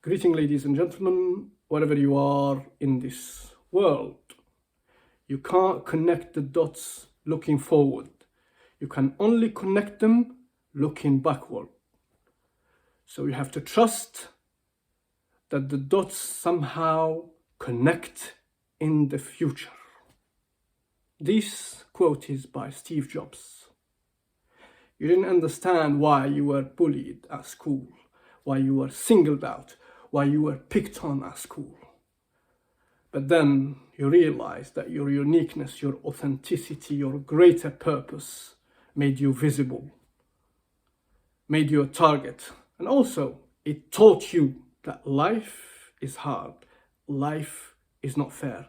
Greeting, ladies and gentlemen, wherever you are in this world. You can't connect the dots looking forward. You can only connect them looking backward. So you have to trust that the dots somehow connect in the future. This quote is by Steve Jobs. You didn't understand why you were bullied at school, why you were singled out, why you were picked on at school. But then you realized that your uniqueness, your authenticity, your greater purpose made you visible, made you a target. And also, it taught you that life is hard, life is not fair,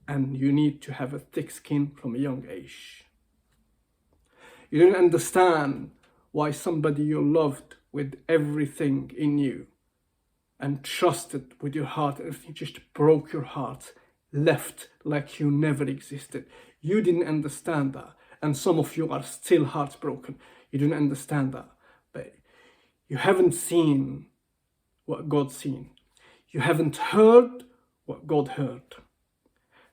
and you need to have a thick skin from a young age. You didn't understand why somebody you loved with everything in you and trusted with your heart, everything just broke your heart, left like you never existed. You didn't understand that. And some of you are still heartbroken. You didn't understand that. But you haven't seen what God's seen. You haven't heard what God heard.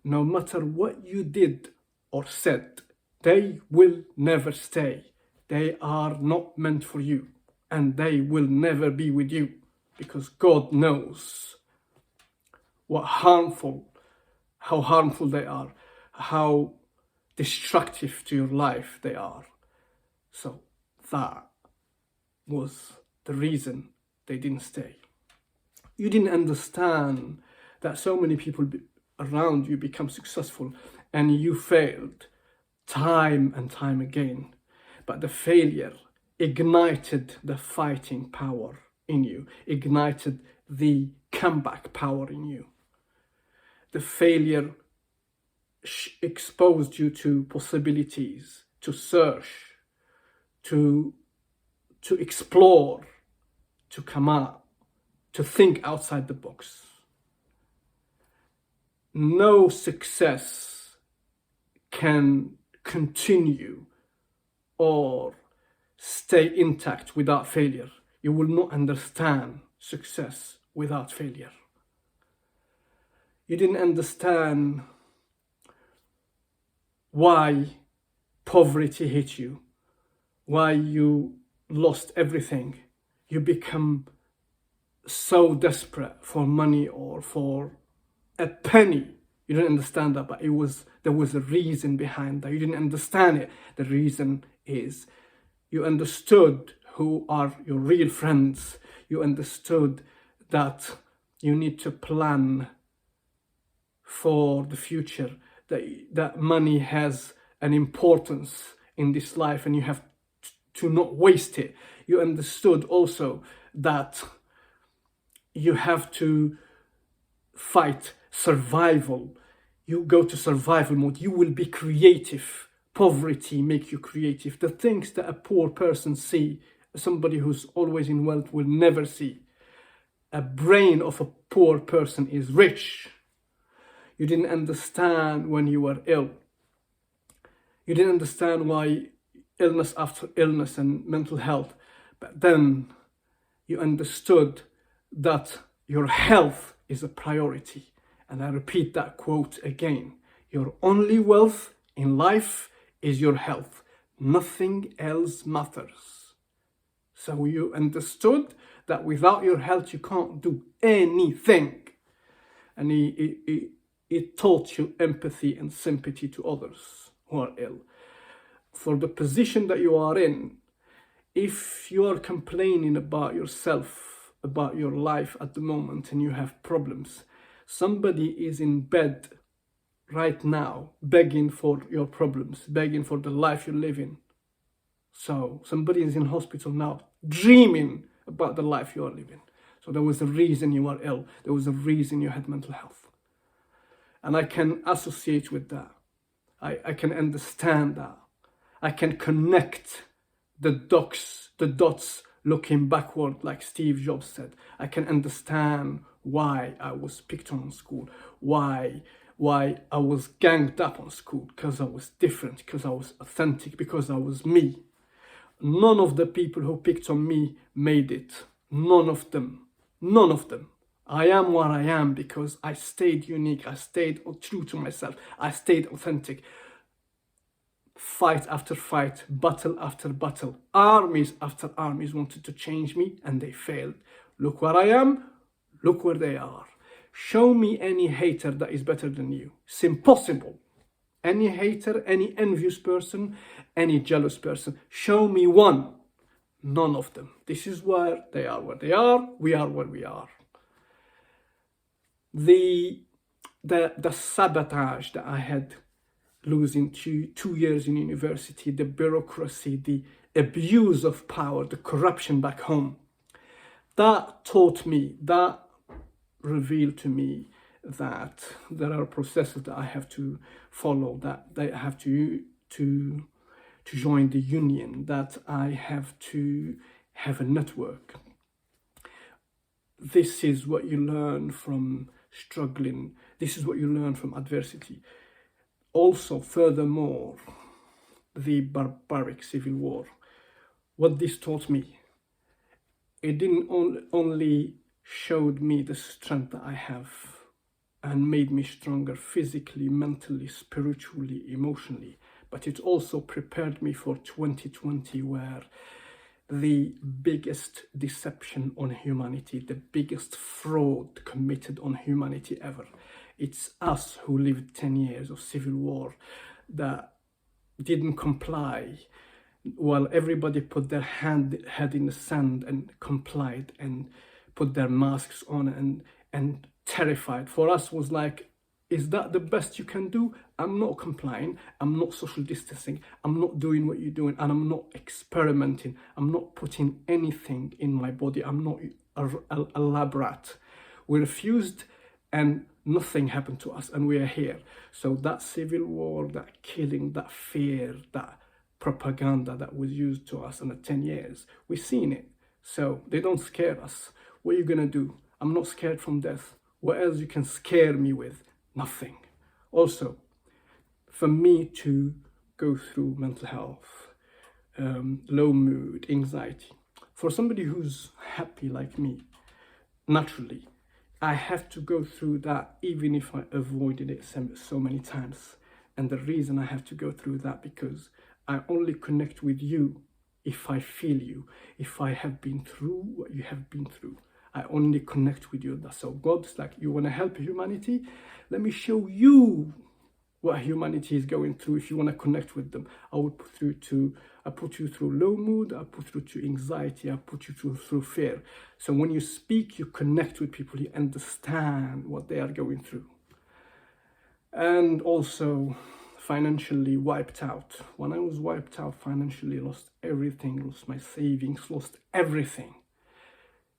No matter what you did or said, they will never stay. They are not meant for you. And they will never be with you. Because God knows how harmful they are, how destructive to your life they are. So that was the reason they didn't stay. You didn't understand that so many people around you become successful and you failed time and time again. But the failure ignited the fighting power in you, ignited the comeback power in you. The failure exposed you to possibilities, to search, to explore, to come out, to think outside the box. No success can continue or stay intact without failure. You will not understand success without failure. You didn't understand why poverty hit you, why you lost everything. You become so desperate for money or for a penny. You didn't understand that, but there was a reason behind that. You didn't understand it. The reason is you understood who are your real friends. You understood that you need to plan for the future, that money has an importance in this life and you have to not waste it. You understood also that you have to fight survival. You go to survival mode. You will be creative. Poverty makes you creative. The things that a poor person see, somebody who's always in wealth will never see. A brain of a poor person is rich. You didn't understand when you were ill. You didn't understand why illness after illness and mental health. But then you understood that your health is a priority. And I repeat that quote again. Your only wealth in life is your health. Nothing else matters. So you understood that without your health you can't do anything. And it taught you empathy and sympathy to others who are ill. For the position that you are in, if you are complaining about yourself, about your life at the moment and you have problems, somebody is in bed right now begging for your problems, begging for the life you're living. So somebody is in hospital now dreaming about the life you are living. So there was a reason you are ill. There was a reason you had mental health. And I can associate with that. I can understand that. I can connect the dots looking backward, like Steve Jobs said. I can understand why I was picked on in school, why I was ganged up on school, because I was different, because I was authentic, because I was me. None of the people who picked on me made it. None of them. I am what I am because I stayed unique. I stayed true to myself. I stayed authentic. Fight after fight, battle after battle, armies after armies wanted to change me and they failed. Look where I am, look where they are. Show me any hater that is better than you. It's impossible. Any hater, any envious person, any jealous person, show me one. None of them. This is where they are we are where we are. The sabotage that I had losing 2 years in university, the bureaucracy, the abuse of power, the corruption back home, that taught me, that revealed to me that there are processes that I have to follow, that I have to join the union, that I have to have a network. This is what you learn from struggling. This is what you learn from adversity. Also, furthermore, the barbaric civil war. What this taught me, it didn't only showed me the strength that I have and made me stronger physically, mentally, spiritually, emotionally, but it also prepared me for 2020, where the biggest deception on humanity, the biggest fraud committed on humanity ever. It's us who lived 10 years of civil war that didn't comply, while everybody put their head in the sand and complied and put their masks on and terrified. For us was like, is that the best you can do? I'm not complying, I'm not social distancing, I'm not doing what you're doing, and I'm not experimenting, I'm not putting anything in my body, I'm not a lab rat. We refused and nothing happened to us, and we are here. So that civil war, that killing, that fear, that propaganda that was used to us in the 10 years, we've seen it. So they don't scare us. What are you gonna do? I'm not scared from death. What else you can scare me with? Nothing. Also, for me to go through mental health, low mood, anxiety, for somebody who's happy like me, naturally, I have to go through that even if I avoided it so many times. And the reason I have to go through that, because I only connect with you if I feel you, if I have been through what you have been through. I only connect with you. That's so God's like, you want to help humanity? Let me show you what humanity is going through. If you want to connect with them, I put you through low mood, I put you through anxiety, I put you through fear. So when you speak, you connect with people, you understand what they are going through. And also financially wiped out. When I was wiped out financially, lost everything, lost my savings, lost everything.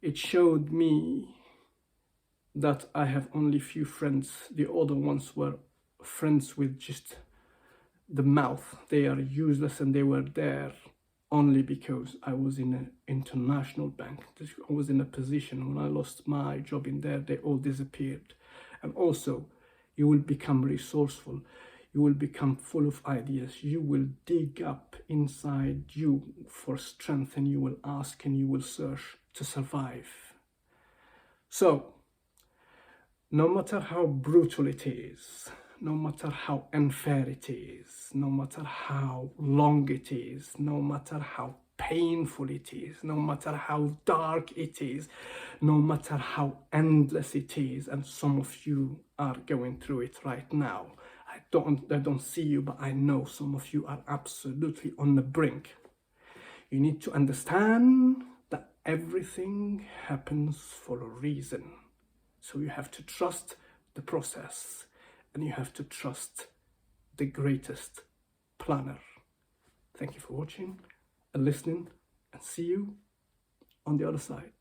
It showed me that I have only few friends. The other ones were friends with just the mouth. They are useless, and they were there only because I was in an international bank. I was in a position when I lost my job in there, they all disappeared. And also, you will become resourceful. You will become full of ideas. You will dig up inside you for strength, and you will ask and you will search to survive. So, no matter how brutal it is, no matter how unfair it is, no matter how long it is, no matter how painful it is, no matter how dark it is, no matter how endless it is, and some of you are going through it right now. I don't see you, but I know some of you are absolutely on the brink. You need to understand that everything happens for a reason. So you have to trust the process, and you have to trust the greatest planner. Thank you for watching and listening, and see you on the other side.